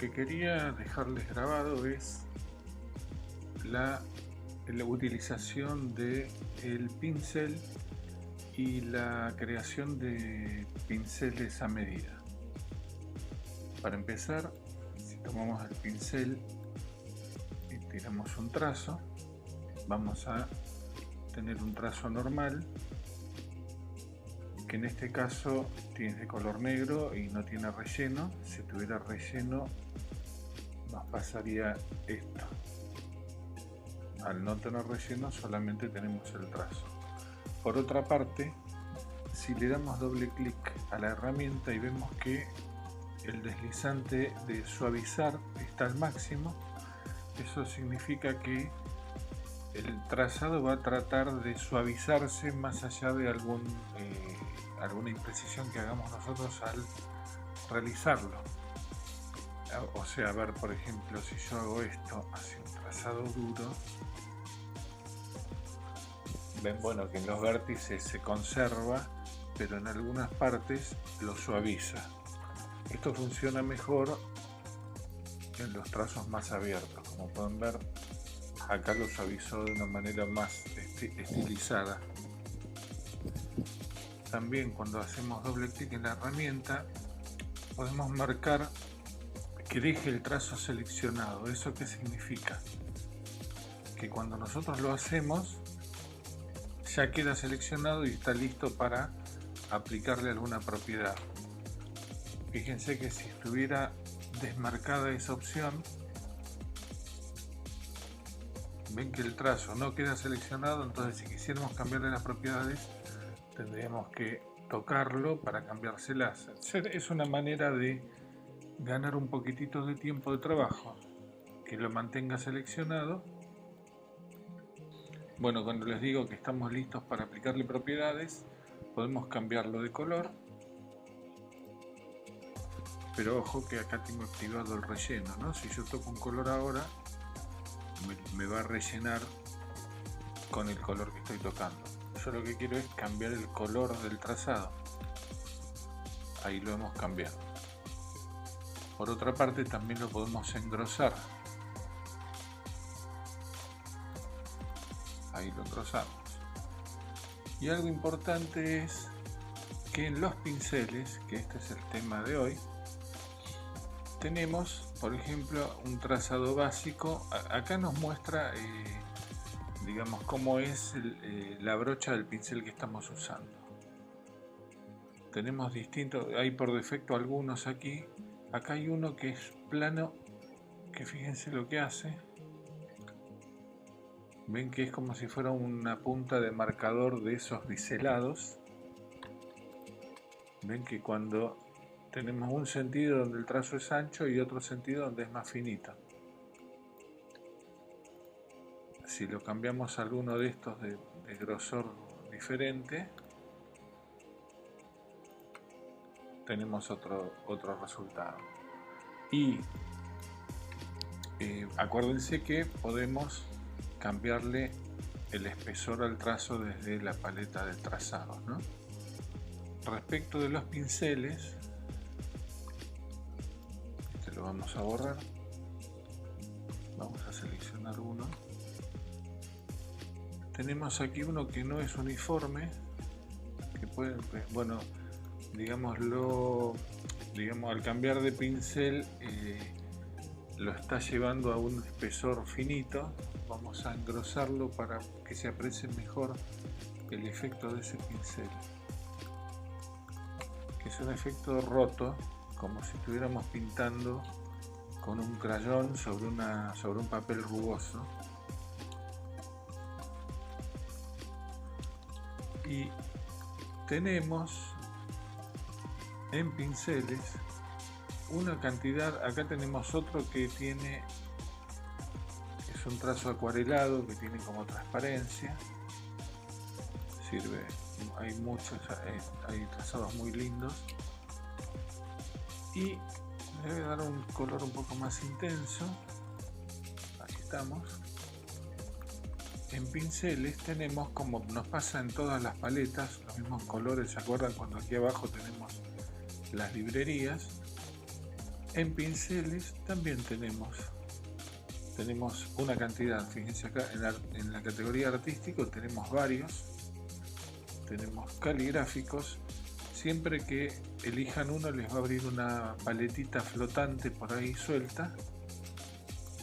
que quería dejarles grabado es la utilización de el pincel y la creación de pinceles a medida. Para empezar, si tomamos el pincel y tiramos un trazo, vamos a tener un trazo normal, que en este caso tiene de color negro y no tiene relleno. Si tuviera relleno nos pasaría esto. Al no tener relleno solamente tenemos el trazo. Por otra parte, si le damos doble clic a la herramienta y vemos que el deslizante de suavizar está al máximo, eso significa que el trazado va a tratar de suavizarse más allá de alguna imprecisión que hagamos nosotros al realizarlo. O sea, a ver, por ejemplo, si yo hago esto hacia un trazado duro, ven, bueno, que en los vértices se conserva, pero en algunas partes lo suaviza. Esto funciona mejor en los trazos más abiertos. Como pueden ver, acá lo suavizó de una manera más estilizada. También cuando hacemos doble clic en la herramienta podemos marcar que deje el trazo seleccionado. ¿Eso qué significa? Que cuando nosotros lo hacemos ya queda seleccionado y está listo para aplicarle alguna propiedad. Fíjense que si estuviera desmarcada esa opción, ven que el trazo no queda seleccionado, entonces si quisiéramos cambiarle las propiedades tendríamos que tocarlo para cambiárselas. Es una manera de ganar un poquitito de tiempo de trabajo, que lo mantenga seleccionado. Bueno, cuando les digo que estamos listos para aplicarle propiedades, podemos cambiarlo de color, pero ojo que acá tengo activado el relleno, ¿no? Si yo toco un color ahora, me va a rellenar con el color que estoy tocando. Yo lo que quiero es cambiar el color del trazado. Ahí lo hemos cambiado. Por otra parte, también lo podemos engrosar. Ahí lo engrosamos. Y algo importante es que en los pinceles, que este es el tema de hoy, tenemos, por ejemplo, un trazado básico. Acá nos muestra, digamos, cómo es la brocha del pincel que estamos usando. Tenemos distintos, hay por defecto algunos aquí. Acá hay uno que es plano, que fíjense lo que hace. Ven que es como si fuera una punta de marcador de esos biselados. Ven que cuando tenemos un sentido donde el trazo es ancho y otro sentido donde es más finito. Si lo cambiamos a alguno de estos de grosor diferente, tenemos otro resultado. Y acuérdense que podemos cambiarle el espesor al trazo desde la paleta de trazados, ¿no? Respecto de los pinceles, este lo vamos a borrar. Vamos a seleccionar uno. Tenemos aquí uno que no es uniforme, que puede, bueno, digámoslo, al cambiar de pincel lo está llevando a un espesor finito. Vamos a engrosarlo para que se aprecie mejor el efecto de ese pincel, que es un efecto roto, como si estuviéramos pintando con un crayón sobre un papel rugoso. Y tenemos en pinceles una cantidad. Acá tenemos otro que es un trazo acuarelado que tiene como transparencia, sirve, hay muchos, hay trazados muy lindos y le voy a dar un color un poco más intenso. Aquí estamos. En pinceles tenemos, como nos pasa en todas las paletas, los mismos colores. ¿Se acuerdan cuando aquí abajo tenemos las librerías? En pinceles también tenemos una cantidad. Fíjense acá en la categoría artístico tenemos varios, tenemos caligráficos. Siempre que elijan uno les va a abrir una paletita flotante por ahí suelta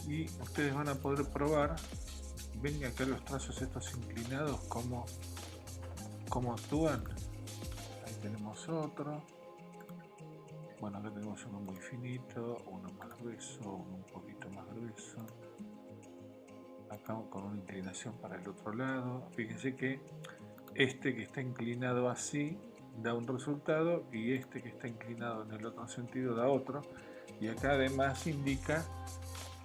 y ustedes van a poder probar. Ven acá los trazos estos inclinados cómo actúan. Ahí tenemos otro. Bueno, acá tenemos uno muy finito, uno más grueso, uno un poquito más grueso. Acá con una inclinación para el otro lado. Fíjense que este que está inclinado así da un resultado y este que está inclinado en el otro sentido da otro. Y acá además indica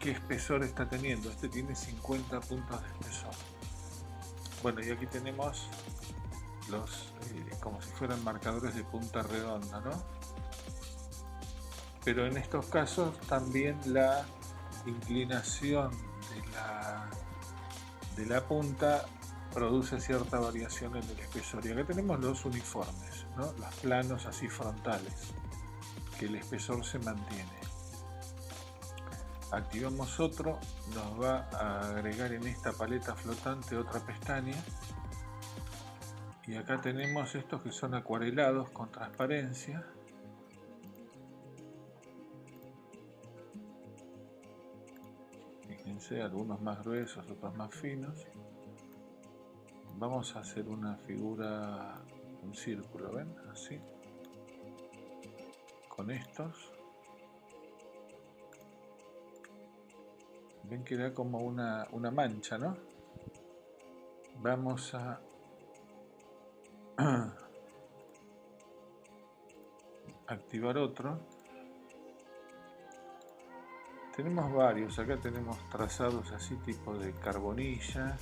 qué espesor está teniendo. Este tiene 50 puntos de espesor. Bueno, y aquí tenemos los como si fueran marcadores de punta redonda, ¿no? Pero en estos casos también la inclinación de la punta produce cierta variación en el espesor. Y acá tenemos los uniformes, ¿no? Los planos así frontales, que el espesor se mantiene. Activamos otro, nos va a agregar en esta paleta flotante otra pestaña. Y acá tenemos estos que son acuarelados con transparencia. Fíjense, algunos más gruesos, otros más finos. Vamos a hacer una figura, un círculo, ¿ven? Así. Con estos. Ven que da como una mancha, ¿no? Vamos a activar otro. Tenemos varios, acá tenemos trazados así tipo de carbonilla.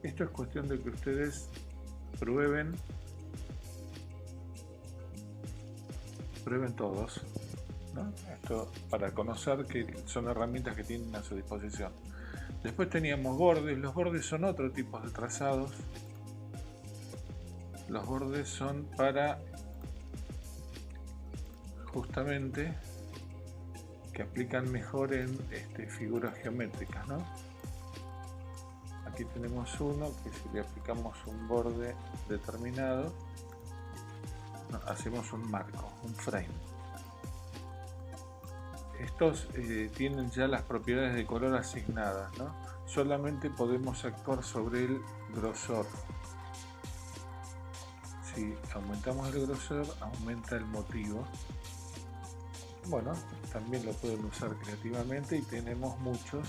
Esto es cuestión de que ustedes prueben todos, ¿no? Esto para conocer que son herramientas que tienen a su disposición. Después teníamos bordes. Los bordes son otro tipo de trazados. Los bordes son para justamente que aplican mejor en figuras geométricas, ¿no? Aquí tenemos uno que si le aplicamos un borde determinado, hacemos un marco, un frame. Estos tienen ya las propiedades de color asignadas, ¿no? Solamente podemos actuar sobre el grosor. Si aumentamos el grosor, aumenta el motivo. Bueno, también lo pueden usar creativamente y tenemos muchos.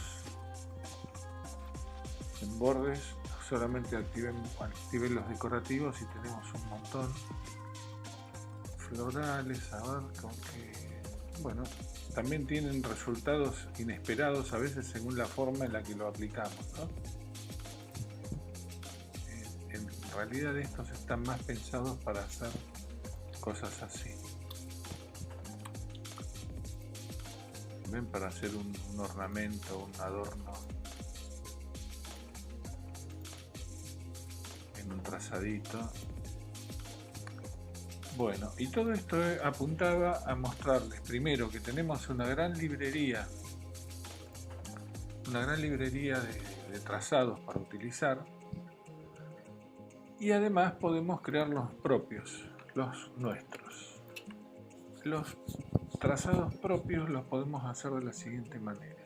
En bordes solamente activen los decorativos y tenemos un montón. Florales, a ver con qué. Bueno, también tienen resultados inesperados a veces según la forma en la que lo aplicamos, ¿no? En realidad estos están más pensados para hacer cosas así. Ven, para hacer un ornamento, un adorno en un trazadito. Bueno, y todo esto apuntaba a mostrarles primero que tenemos una gran librería de trazados para utilizar, y además podemos crear los propios, los nuestros. Los trazados propios los podemos hacer de la siguiente manera.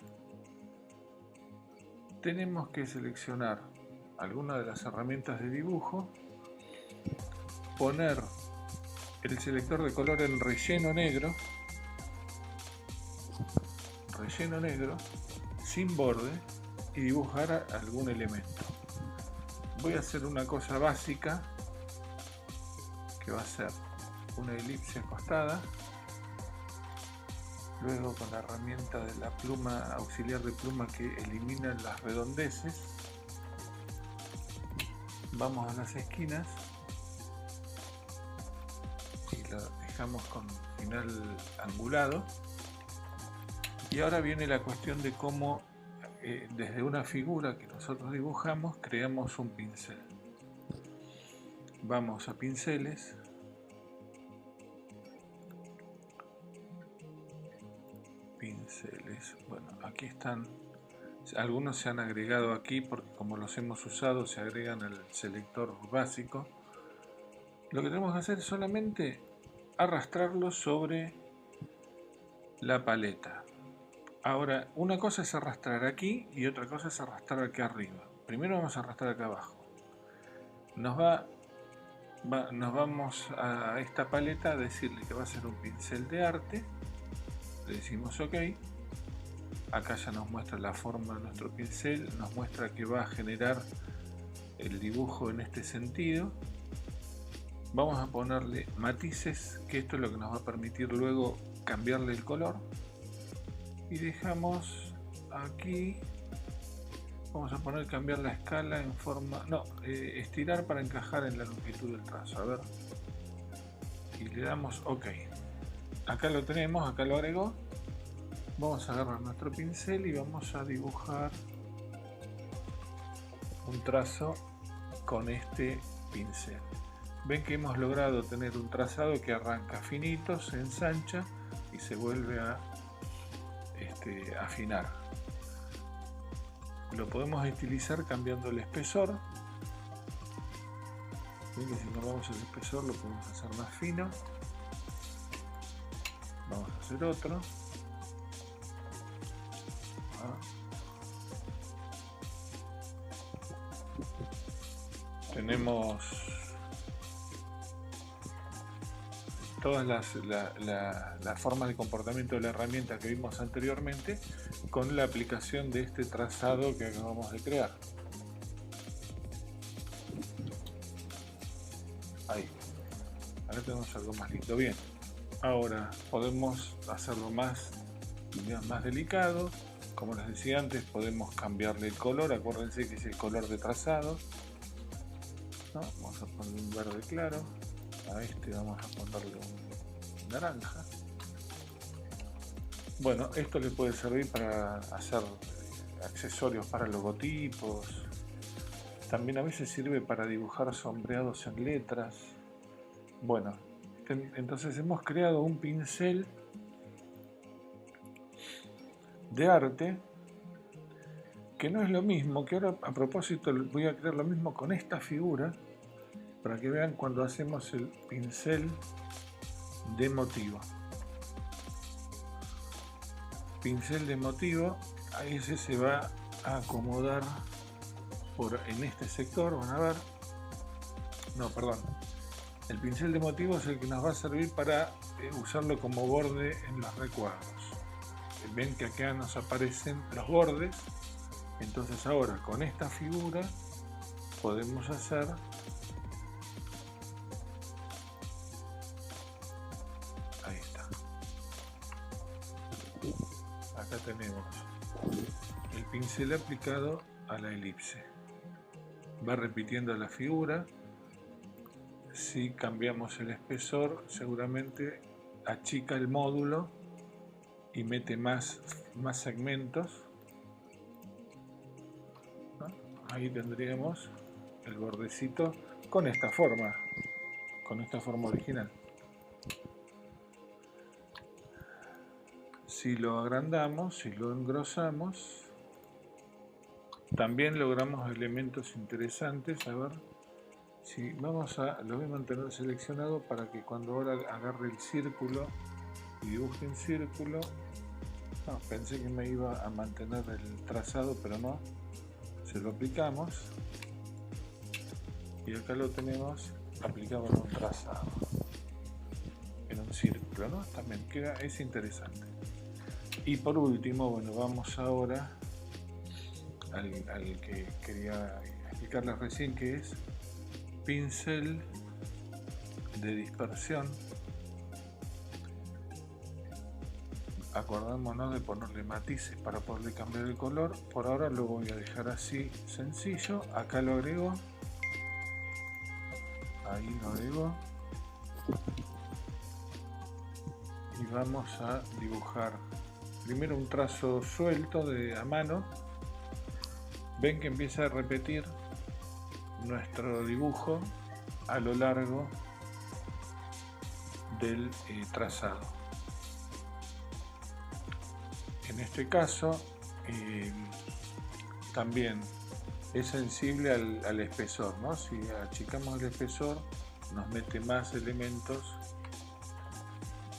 Tenemos que seleccionar alguna de las herramientas de dibujo, poner el selector de color en relleno negro, sin borde, y dibujar algún elemento. Voy a hacer una cosa básica que va a ser una elipse acostada. Luego con la herramienta de la pluma, auxiliar de pluma que elimina las redondeces, vamos a las esquinas y lo dejamos con final angulado. Y ahora viene la cuestión de cómo desde una figura que nosotros dibujamos creamos un pincel. Vamos a pinceles. Pinceles. Bueno, aquí están. Algunos se han agregado aquí porque como los hemos usado se agregan al selector básico. Lo que tenemos que hacer es solamente arrastrarlo sobre la paleta. Ahora, una cosa es arrastrar aquí y otra cosa es arrastrar aquí arriba. Primero vamos a arrastrar acá abajo. Nos vamos a esta paleta a decirle que va a ser un pincel de arte. Le decimos OK. Acá ya nos muestra la forma de nuestro pincel, nos muestra que va a generar el dibujo en este sentido. Vamos a ponerle matices, que esto es lo que nos va a permitir luego cambiarle el color. Y dejamos aquí, vamos a poner cambiar la escala en forma, no, estirar para encajar en la longitud del trazo, a ver. Y le damos OK. Acá lo tenemos, acá lo agregó. Vamos a agarrar nuestro pincel y vamos a dibujar un trazo con este pincel. Ven que hemos logrado tener un trazado que arranca finito, se ensancha y se vuelve a afinar. Lo podemos estilizar cambiando el espesor. Ven que si cambiamos el espesor lo podemos hacer más fino. Vamos a hacer otro. Tenemos todas las formas de comportamiento de la herramienta que vimos anteriormente con la aplicación de este trazado que acabamos de crear. Ahí. Ahora tenemos algo más lindo. Bien. Ahora podemos hacerlo más delicado. Como les decía antes, podemos cambiarle el color. Acuérdense que es el color de trazado. ¿No? Vamos a poner un verde claro. A este vamos a ponerle un naranja. Bueno, esto le puede servir para hacer accesorios para logotipos. También a veces sirve para dibujar sombreados en letras. Bueno, entonces hemos creado un pincel de arte que no es lo mismo, que ahora a propósito voy a crear lo mismo con esta figura para que vean cuando hacemos el pincel de motivo. Pincel de motivo, ahí se va a acomodar en este sector, van a ver. No, perdón. El pincel de motivo es el que nos va a servir para usarlo como borde en los recuadros. Ven que acá nos aparecen los bordes. Entonces ahora con esta figura podemos hacer ahí está. Acá tenemos el pincel aplicado a la elipse. Va repitiendo la figura. Si cambiamos el espesor, seguramente achica el módulo y mete más segmentos. ¿No? Ahí tendríamos el bordecito con esta forma original. Si lo agrandamos, si lo engrosamos, también logramos elementos interesantes. A ver, si lo voy a mantener seleccionado para que cuando ahora agarre el círculo y dibuje un círculo, no, pensé que me iba a mantener el trazado, pero no, se lo aplicamos y acá lo tenemos aplicado en un trazado, en un círculo, ¿no? También es interesante. Y por último, bueno, vamos ahora al que quería explicarles recién, que es pincel de dispersión. Acordémonos de ponerle matices para poderle cambiar el color. Por ahora lo voy a dejar así, sencillo. Acá lo agrego. Ahí lo agrego. Y vamos a dibujar primero un trazo suelto a mano. Ven que empieza a repetir nuestro dibujo a lo largo del trazado. En este caso también es sensible al espesor, ¿no? Si achicamos el espesor nos mete más elementos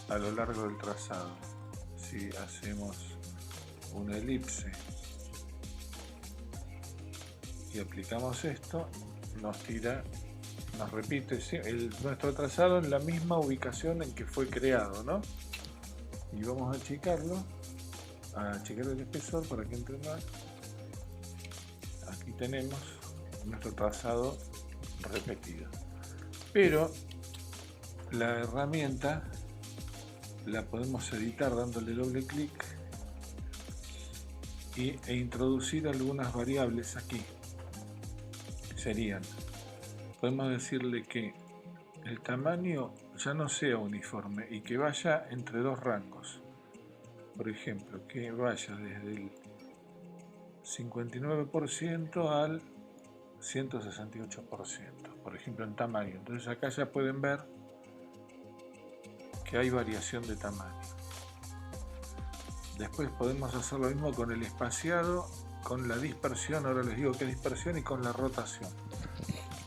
a lo largo del trazado. Si hacemos una elipse y aplicamos esto, nos tira, nos repite nuestro trazado en la misma ubicación en que fue creado, ¿no? Y vamos a achicarlo, a achicar el espesor para que entre más. Aquí tenemos nuestro trazado repetido, pero la herramienta la podemos editar dándole doble clic e introducir algunas variables aquí. Serían, podemos decirle que el tamaño ya no sea uniforme y que vaya entre dos rangos. Por ejemplo, que vaya desde el 59% al 168%, por ejemplo, en tamaño. Entonces acá ya pueden ver que hay variación de tamaño. Después podemos hacer lo mismo con el espaciado, con la dispersión. Ahora les digo qué dispersión, y con la rotación.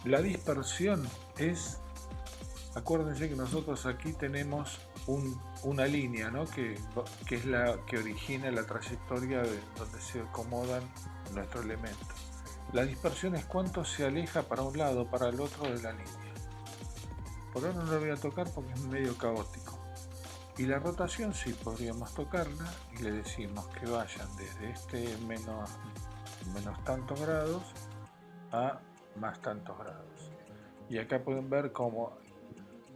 La dispersión es, acuérdense que nosotros aquí tenemos una línea, ¿no? que es la que origina la trayectoria de donde se acomodan nuestros elementos. La dispersión es cuánto se aleja para un lado, para el otro de la línea. Por ahora no lo voy a tocar porque es medio caótico. Y la rotación sí podríamos tocarla y le decimos que vayan desde este menos tantos grados a más tantos grados. Y acá pueden ver cómo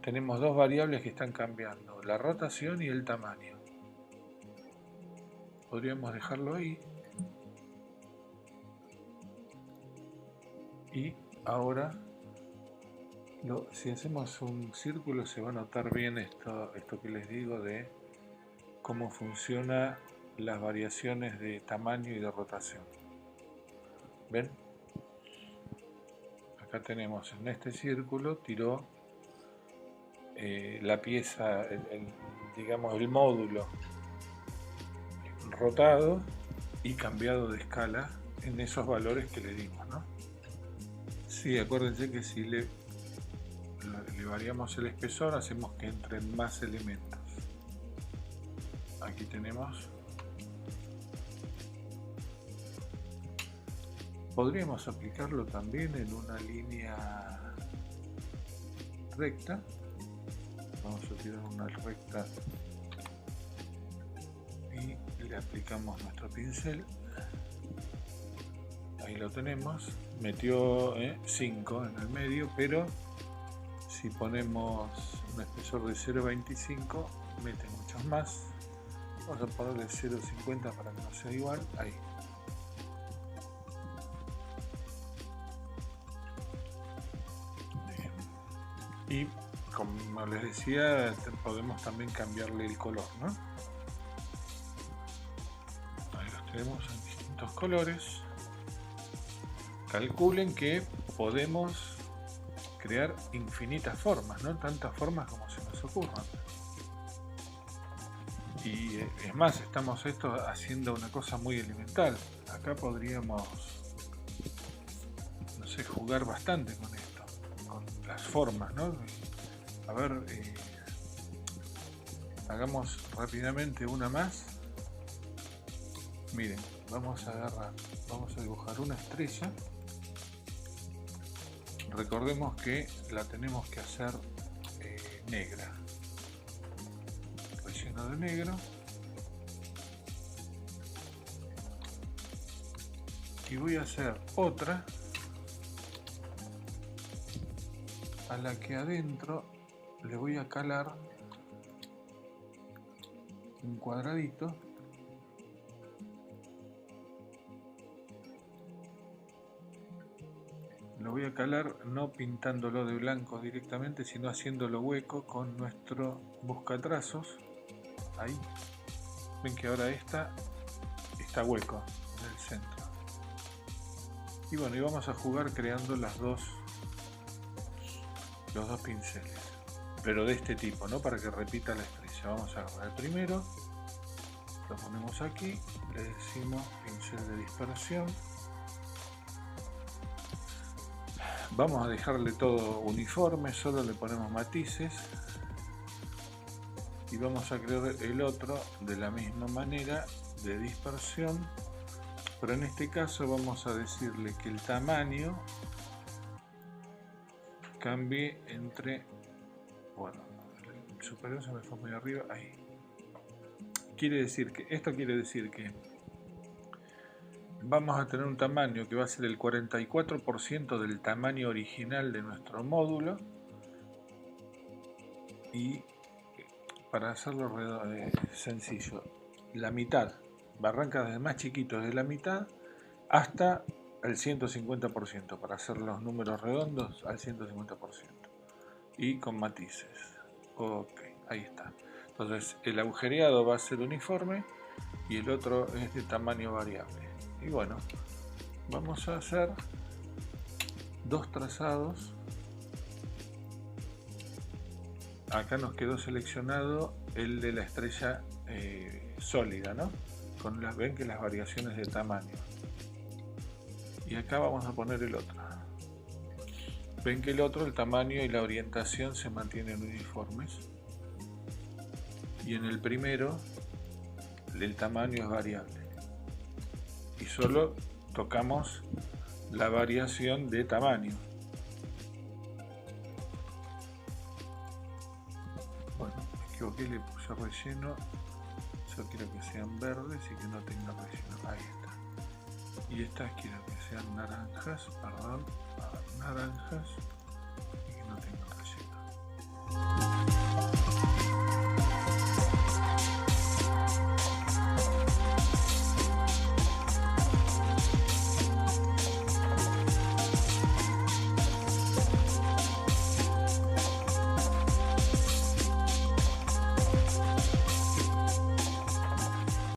tenemos dos variables que están cambiando, la rotación y el tamaño. Podríamos dejarlo ahí. Y ahora, si hacemos un círculo, se va a notar bien esto que les digo de cómo funcionan las variaciones de tamaño y de rotación. ¿Ven? Acá tenemos en este círculo, tiró la pieza, digamos el módulo rotado y cambiado de escala en esos valores que le dimos, ¿no? Sí, acuérdense que si le variamos el espesor, hacemos que entren más elementos. Aquí tenemos. Podríamos aplicarlo también en una línea recta. Vamos a tirar una recta y le aplicamos nuestro pincel. Ahí lo tenemos. Metió 5 en el medio, pero si ponemos un espesor de 0.25 mete muchos más. Vamos a ponerle 0.50 para que no sea igual. Ahí. Y como les decía, podemos también cambiarle el color, ¿no? Ahí los tenemos en distintos colores. Calculen que podemos crear infinitas formas, ¿no? Tantas formas como se nos ocurran. Y es más, estamos haciendo una cosa muy elemental. Acá podríamos, no sé, jugar bastante con esto, con las formas, ¿no? A ver, hagamos rápidamente una más. Miren, vamos a dibujar una estrella. Recordemos que la tenemos que hacer negra, relleno de negro, y voy a hacer otra a la que adentro le voy a calar un cuadradito. Lo voy a calar no pintándolo de blanco directamente, sino haciéndolo hueco con nuestro buscatrazos. Ahí. Ven que ahora está hueco en el centro. Y bueno, y vamos a jugar creando las dos los dos pinceles, pero de este tipo, ¿no? Para que repita la estrella. Vamos a agarrar el primero, lo ponemos aquí, le decimos pincel de dispersión. Vamos a dejarle todo uniforme, solo le ponemos matices. Y vamos a crear el otro de la misma manera, de dispersión. Pero en este caso vamos a decirle que el tamaño cambie entre... Bueno, el superior se me fue muy arriba, ahí. Esto quiere decir que vamos a tener un tamaño que va a ser el 44% del tamaño original de nuestro módulo, y para hacerlo sencillo, la mitad arranca desde más chiquito, desde la mitad hasta el 150%, para hacer los números redondos al 150%, y con matices. Ok, ahí está. Entonces el agujereado va a ser uniforme y el otro es de tamaño variable. Y bueno, vamos a hacer dos trazados. Acá nos quedó seleccionado el de la estrella sólida, ¿no? Ven que las variaciones de tamaño. Y acá vamos a poner el otro. Ven que el otro, el tamaño y la orientación se mantienen uniformes. Y en el primero, el tamaño es variable. Y solo tocamos la variación de tamaño. Bueno, me equivoqué, le puse relleno. Yo quiero que sean verdes y que no tengan relleno. Ahí está. Y estas quiero que sean naranjas, perdón, naranjas.